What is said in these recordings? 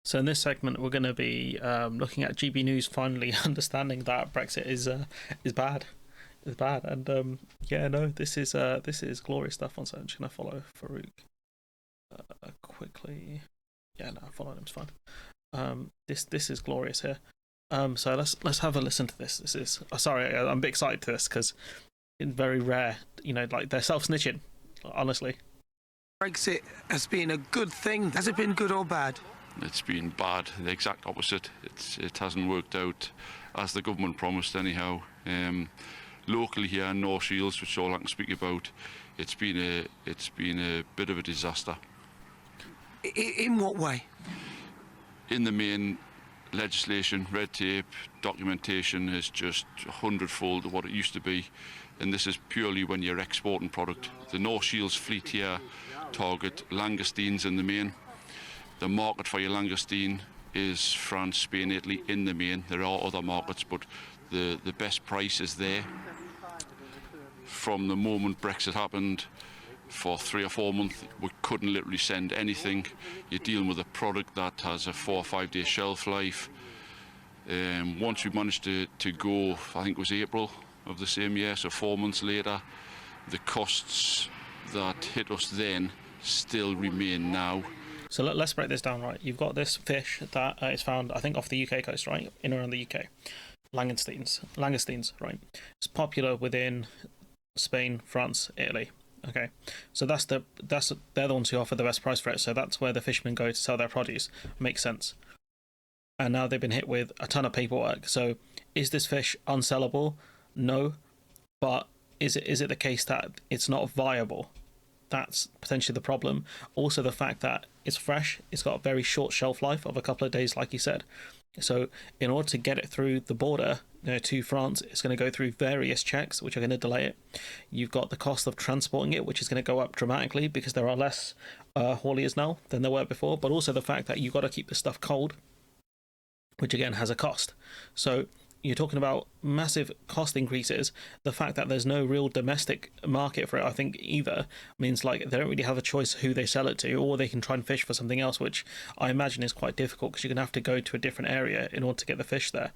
So in this segment, we're going to be looking at GB News finally understanding that Brexit is bad, is bad, and yeah, no, this is glorious stuff. So I'm just going to follow Farouk quickly. Yeah, no, following him's fine. This is glorious here. So let's have a listen to this. This is sorry, I'm a bit excited to this because it's very rare. You know, like they're self snitching. Honestly, Brexit has been a good thing. Has it been good or bad? It's been bad, the exact opposite. It hasn't worked out as the government promised anyhow. Locally here in North Shields, which all I can speak about, it's been a bit of a disaster. In what way? In the main, legislation, red tape, documentation is just 100-fold of what it used to be, and this is purely when you're exporting product. The North Shields fleet here target langoustines in the main. The market for your langoustine is France, Spain, Italy in the main. There are other markets, but the best price is there. From the moment Brexit happened, for 3 or 4 months, we couldn't literally send anything. You're dealing with a product that has a 4 or 5 day shelf life. Once we managed to go, I think it was April of the same year, so 4 months later, the costs that hit us then still remain now. so let's break this down. Right, you've got this fish that is found, I think, off the UK coast, right, in and around the UK. Langoustines, right? It's popular within Spain, France, Italy. Okay, so they're the ones who offer the best price for it. So that's where the fishermen go to sell their produce. Makes sense. And now they've been hit with a ton of paperwork. So is this fish unsellable? No, but is it the case that it's not viable? That's potentially the problem. Also, the fact that it's fresh, it's got a very short shelf life of a couple of days, like you said. So in order to get it through the border, to France, it's going to go through various checks, which are going to delay it. You've got the cost of transporting it, which is going to go up dramatically because there are less hauliers now than there were before. But also the fact that you've got to keep the stuff cold, which again has a cost. So you're talking about massive cost increases. The fact that there's no real domestic market for it, I think, either means like they don't really have a choice who they sell it to, or they can try and fish for something else, which I imagine is quite difficult because you're going to have to go to a different area in order to get the fish there.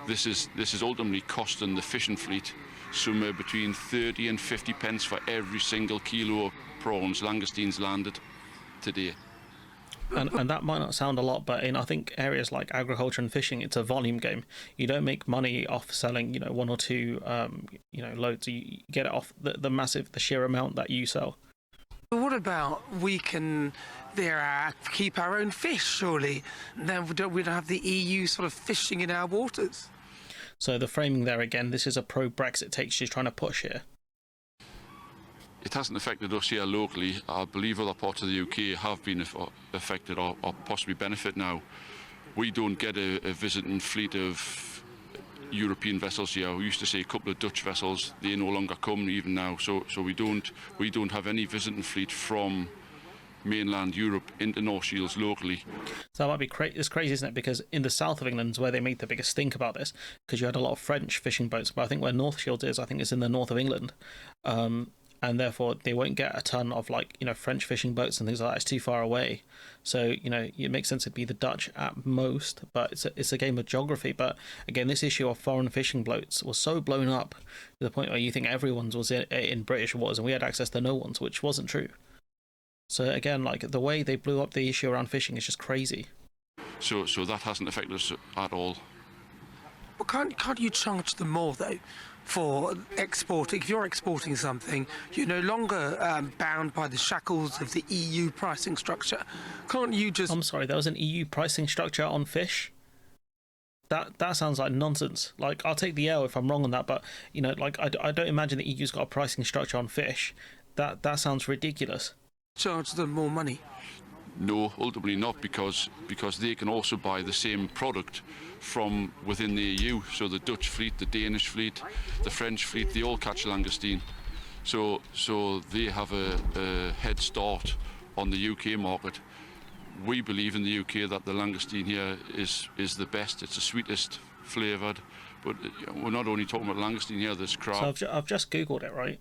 This is ultimately costing the fishing fleet somewhere between 30 and 50 pence for every single kilo of prawns, langoustines landed today. And that might not sound a lot, but in I think areas like agriculture and fishing, it's a volume game. You don't make money off selling, one or two, loads. You get it off the sheer amount that you sell. But what about we can keep our own fish, surely? Then we don't have the EU sort of fishing in our waters. So the framing there again, this is a pro-Brexit take she's trying to push here. It hasn't affected us here locally. I believe other parts of the UK have been affected or possibly benefit now. We don't get a visiting fleet of European vessels here. We used to see a couple of Dutch vessels. They no longer come even now. So we don't have any visiting fleet from mainland Europe into North Shields locally. So that might be it's crazy, isn't it? Because in the south of England is where they made the biggest stink about this, because you had a lot of French fishing boats. But I think where North Shields is, I think it's in the north of England. And therefore they won't get a ton of French fishing boats and things like that. It's too far away. So it makes sense it'd be the Dutch at most, but it's a game of geography. But again, this issue of foreign fishing boats was so blown up to the point where you think everyone's was in British waters and we had access to no one's, which wasn't true. So again, like the way they blew up the issue around fishing is just crazy. So that hasn't affected us at all. Well, can't you charge them more though for exporting? If you're exporting something, you're no longer bound by the shackles of the EU pricing structure. Can't you just? I'm sorry, there was an EU pricing structure on fish. That sounds like nonsense. Like, I'll take the L if I'm wrong on that, but I don't imagine the EU's got a pricing structure on fish. That sounds ridiculous. Charge them more money? No, ultimately not, because they can also buy the same product from within the EU. So the Dutch fleet, the Danish fleet, the French fleet, they all catch langoustine. So they have a head start on the UK market. We believe in the UK that the langoustine here is the best. It's the sweetest flavoured. But we're not only talking about langoustine here. There's crab. So I've just googled it, right?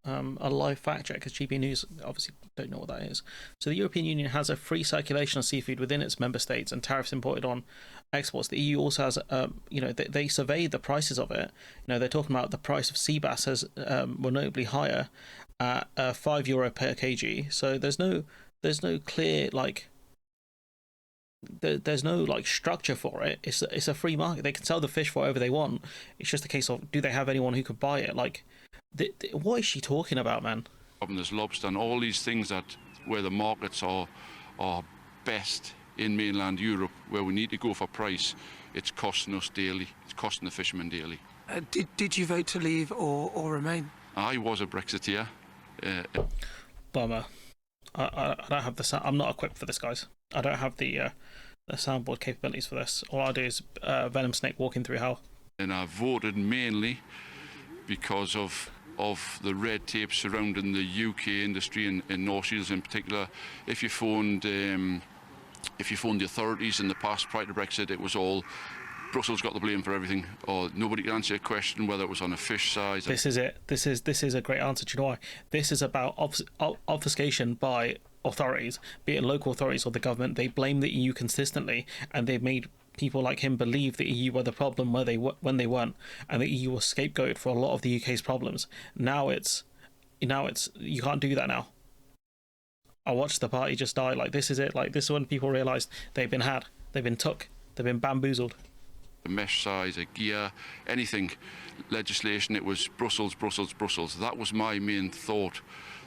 a live fact check, because GB News obviously don't know what that is. So the European Union has a free circulation of seafood within its member states and tariffs imported on exports. The EU also has, they survey the prices of it. They're talking about the price of sea bass has were notably higher at €5 per kg. So there's no clear there's no structure for it. It's a free market. They can sell the fish for whatever they want. It's just a case of, do they have anyone who could buy it? What is she talking about, man? There's lobster and all these things where the markets are best in mainland Europe, where we need to go for price. It's costing us daily. It's costing the fishermen daily. Did you vote to leave or remain? I was a Brexiteer. Bummer. I don't have the. I'm not equipped for this, guys. I don't have the soundboard capabilities for this. All I do is Venom Snake walking through hell. And I voted mainly because of the red tape surrounding the UK industry and North Shields in particular. If you phoned the authorities in the past prior to Brexit, it was all Brussels got the blame for everything, or nobody could answer a question whether it was on a fish size. This is it. This is a great answer. Do you know why? This is about obfuscation by authorities, be it local authorities or the government. They blame the EU consistently, and they've made people like him believe the EU were the problem when they weren't, and the EU was scapegoated for a lot of the UK's problems. Now it's you can't do that now. I watched the party just die. This is it. This is when people realised they've been had, they've been took, they've been bamboozled. The mesh size, a gear, anything, legislation, it was Brussels, Brussels, Brussels. That was my main thought.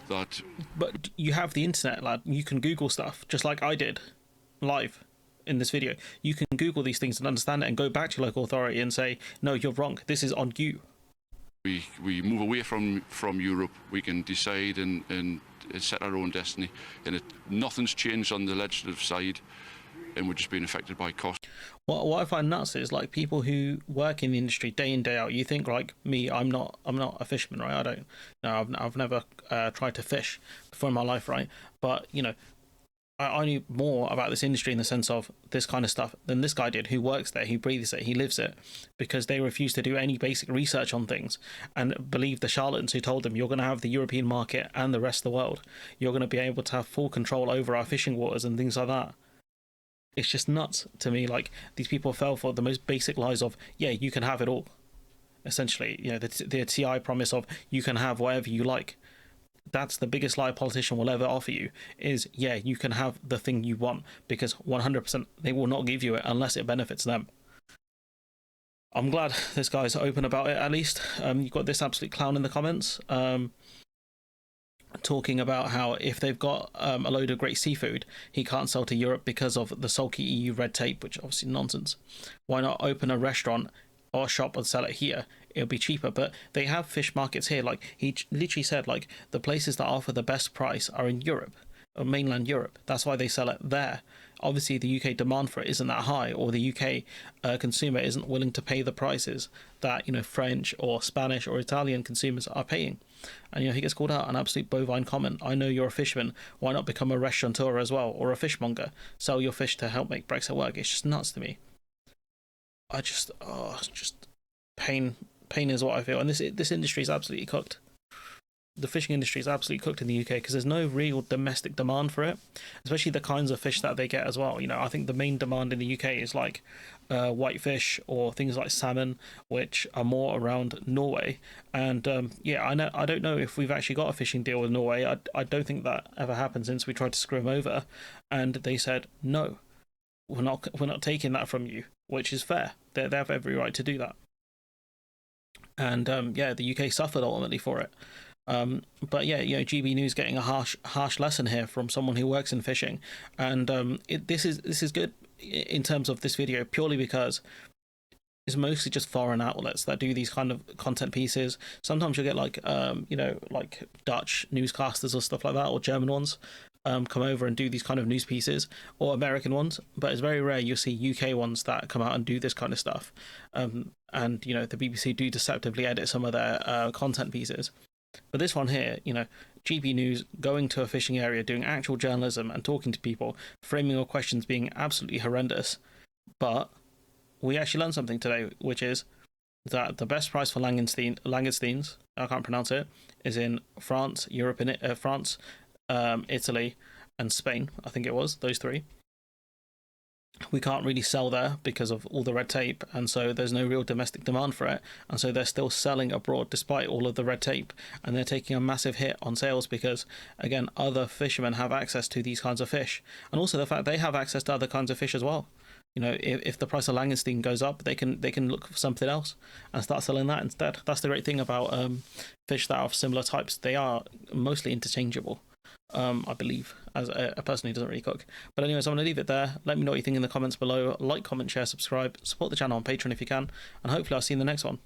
But you have the internet, lad. You can Google stuff, just like I did, live in this video. You can Google these things and understand it and go back to your local authority and say, no, you're wrong. This is on you. We move away from Europe. We can decide and set our own destiny. And nothing's changed on the legislative side, and we're just being affected by cost. What I find nuts is people who work in the industry day in day out. You think like me, I'm not a fisherman, right? I don't. No, I've never tried to fish before in my life, right? But I knew more about this industry in the sense of this kind of stuff than this guy did, who works there, who breathes it, he lives it, because they refuse to do any basic research on things and believe the charlatans who told them you're going to have the European market and the rest of the world. You're going to be able to have full control over our fishing waters and things like that. It's just nuts to me. These people fell for the most basic lies of, yeah, you can have it all. Essentially, the TI promise of you can have whatever you like. That's the biggest lie a politician will ever offer you, is, yeah, you can have the thing you want, because 100% they will not give you it unless it benefits them. I'm glad this guy's open about it, at least. You've got this absolute clown in the comments talking about how if they've got a load of great seafood, he can't sell to Europe because of the sulky EU red tape, which obviously nonsense. Why not open a restaurant or shop and sell it here? It'll be cheaper. But they have fish markets here. He literally said, the places that offer the best price are in Europe, or mainland Europe. That's why they sell it there. Obviously the UK demand for it isn't that high, or the UK consumer isn't willing to pay the prices that French or Spanish or Italian consumers are paying. And he gets called out an absolute bovine comment. I know you're a fisherman. Why not become a restaurateur as well, or a fishmonger? Sell your fish to help make Brexit work. It's just nuts to me. It's just pain is what I feel. And this industry is absolutely cooked. The fishing industry is absolutely cooked in the UK because there's no real domestic demand for it, especially the kinds of fish that they get as well. I think the main demand in the UK is whitefish or things like salmon, which are more around Norway. And I don't know if we've actually got a fishing deal with Norway. I don't think that ever happened since we tried to screw them over, and they said no, we're not taking that from you, which is fair. They have every right to do that. And the UK suffered ultimately for it. But GB News getting a harsh lesson here from someone who works in fishing, and this is good in terms of this video purely because it's mostly just foreign outlets that do these kind of content pieces. Sometimes you'll get like Dutch newscasters or stuff like that, or German ones come over and do these kind of news pieces, or American ones, but it's very rare you'll see UK ones that come out and do this kind of stuff. And the BBC do deceptively edit some of their content pieces. But this one here, GB News going to a fishing area, doing actual journalism and talking to people, framing your questions being absolutely horrendous. But we actually learned something today, which is that the best price for langoustines, I can't pronounce it, is in France, France, Italy, and Spain. I think it was those three. We can't really sell there because of all the red tape, and so there's no real domestic demand for it, and so they're still selling abroad despite all of the red tape, and they're taking a massive hit on sales because, again, other fishermen have access to these kinds of fish, and also the fact they have access to other kinds of fish as well. You know, if the price of langoustine goes up, they can look for something else and start selling that instead. That's the great thing about fish that are of similar types. They are mostly interchangeable. I believe, as a person who doesn't really cook. But anyways, I'm going to leave it there. Let me know what you think in the comments below. Like, comment, share, subscribe. Support the channel on Patreon if you can. And hopefully I'll see you in the next one.